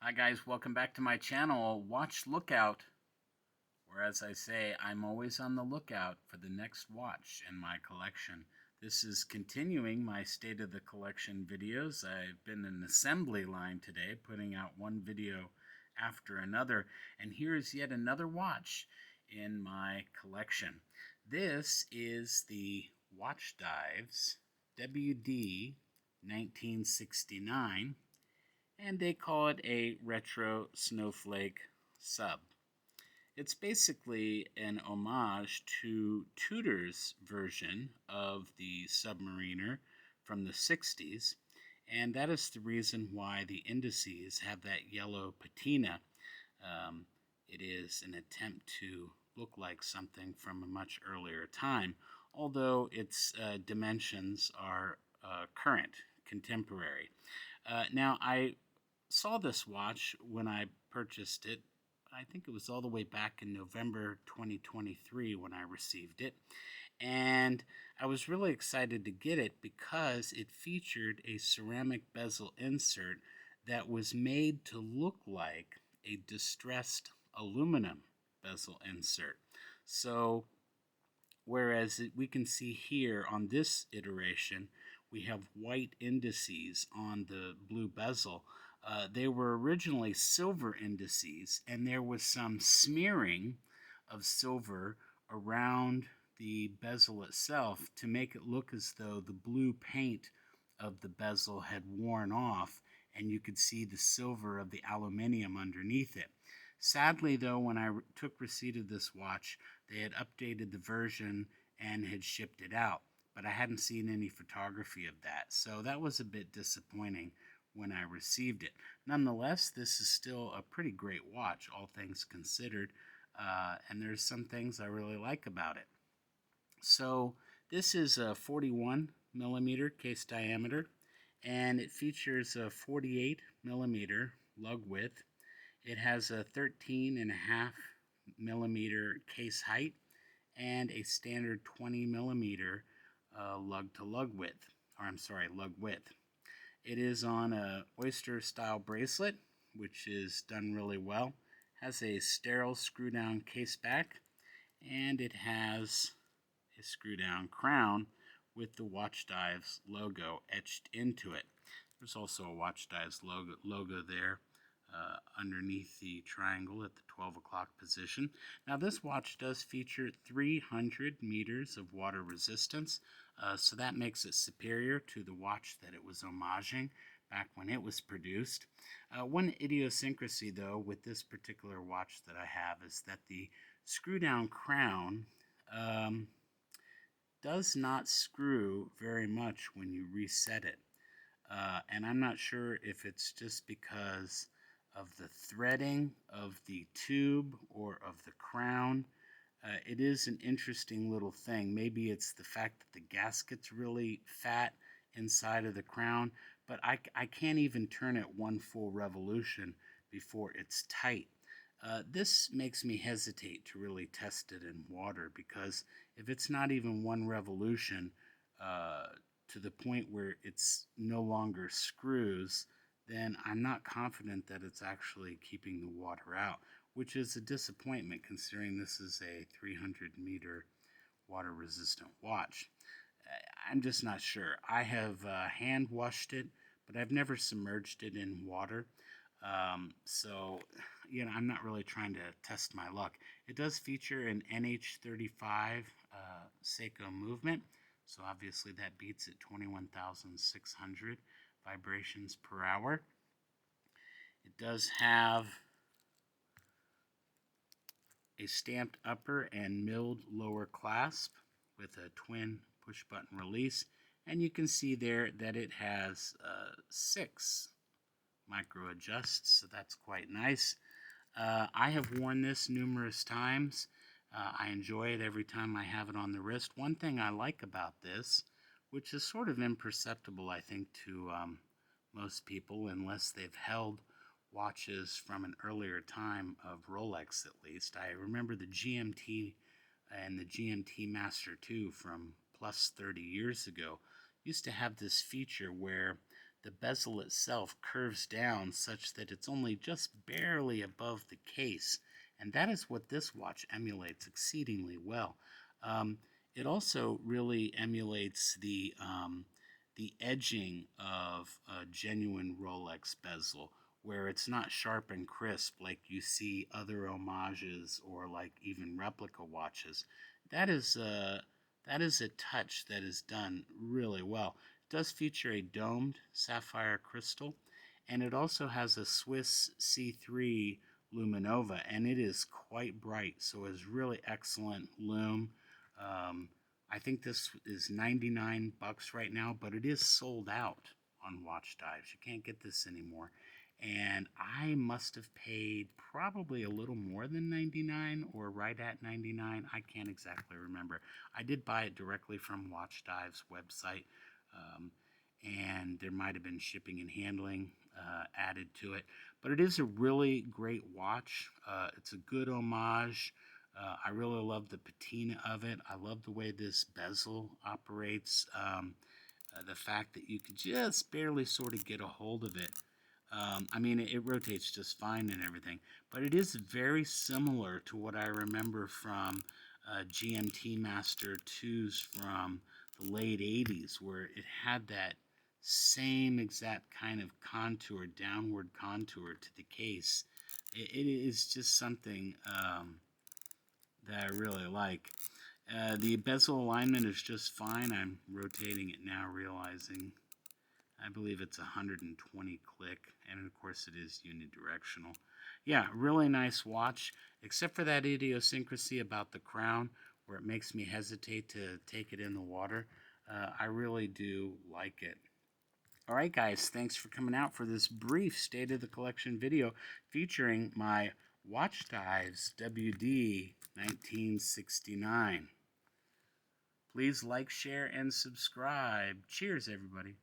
Hi guys, welcome back to my channel, Watch Lookout, where as I say, I'm always on the lookout for the next watch in my collection. This is continuing my State of the Collection videos. I've been in assembly line today, putting out one video after another, and here is yet another watch in my collection. This is the Watchdives WD1969, and they call it a retro Snowflake sub. It's basically an homage to Tudor's version of the Submariner from the 60s, and that is the reason why the indices have that yellow patina. It is an attempt to look like something from a much earlier time, although its dimensions are current, contemporary. Now, I saw this watch when I purchased it. I think it was all the way back in November 2023 when I received it. And I was really excited to get it because it featured a ceramic bezel insert that was made to look like a distressed aluminum bezel insert. So, whereas we can see here on this iteration, we have white indices on the blue bezel. They were originally silver indices, and there was some smearing of silver around the bezel itself to make it look as though the blue paint of the bezel had worn off, and you could see the silver of the aluminium underneath it. Sadly, though, when I took receipt of this watch, they had updated the version and had shipped it out, but I hadn't seen any photography of that, so that was a bit disappointing when I received it. Nonetheless, this is still a pretty great watch, all things considered, and there's some things I really like about it. So this is a 41 millimeter case diameter, and it features a 48 millimeter lug width. It has a 13.5 millimeter case height and a standard 20 millimeter lug to lug width, lug width. It is on a oyster style bracelet, which is done really well. Has a sterile screw down case back, and it has a screw down crown with the Watchdives logo etched into it. There's also a Watchdives logo there underneath the triangle at the 12 o'clock position. Now this watch does feature 300 meters of water resistance, so that makes it superior to the watch that it was homaging back when it was produced. One idiosyncrasy though with this particular watch that I have is that the screw down crown does not screw very much when you reset it. And I'm not sure if it's just because of the threading of the tube or of the crown. It is an interesting little thing. Maybe it's the fact that the gasket's really fat inside of the crown, but I can't even turn it one full revolution before it's tight. This makes me hesitate to really test it in water, because if it's not even one revolution to the point where it's no longer screws, then I'm not confident that it's actually keeping the water out, which is a disappointment considering this is a 300 meter water resistant watch. I'm just not sure. I have hand washed it, but I've never submerged it in water. So, I'm not really trying to test my luck. It does feature an NH35 Seiko movement, so obviously that beats at 21,600 vibrations per hour. It does have a stamped upper and milled lower clasp with a twin push button release, and you can see there that it has 6 micro adjusts, so that's quite nice. I have worn this numerous times. I enjoy it every time I have it on the wrist. One thing I like about this, which is sort of imperceptible, I think, to most people, unless they've held watches from an earlier time of Rolex at least. I remember the GMT and the GMT Master 2 from plus 30 years ago used to have this feature where the bezel itself curves down such that it's only just barely above the case, and that is what this watch emulates exceedingly well. It also really emulates the edging of a genuine Rolex bezel, where it's not sharp and crisp like you see other homages or like even replica watches. That is a touch that is done really well. It does feature a domed sapphire crystal, and it also has a Swiss C3 luminova, and it is quite bright, so it's really excellent lume. Um, I think this is $99 right now, but it is sold out on Watchdives. You can't get this anymore. And I must have paid probably a little more than 99 or right at 99. I can't exactly remember. I did buy it directly from Watchdives website, um, and there might have been shipping and handling added to it. But it is a really great watch. It's a good homage. I really love the patina of it. I love the way this bezel operates. The fact that you can just barely sort of get a hold of it. I mean, it rotates just fine and everything, but it is very similar to what I remember from GMT Master 2s from the late 80s, where it had that same exact kind of contour, downward contour to the case. It is just something that I really like. The bezel alignment is just fine. I'm rotating it now, realizing I believe it's 120 click, and of course it is unidirectional. Yeah, really nice watch, except for that idiosyncrasy about the crown where it makes me hesitate to take it in the water. I really do like it. All right, guys, thanks for coming out for this brief State of the Collection video featuring my Watchdives WD1969. Please like, share, and subscribe. Cheers, everybody.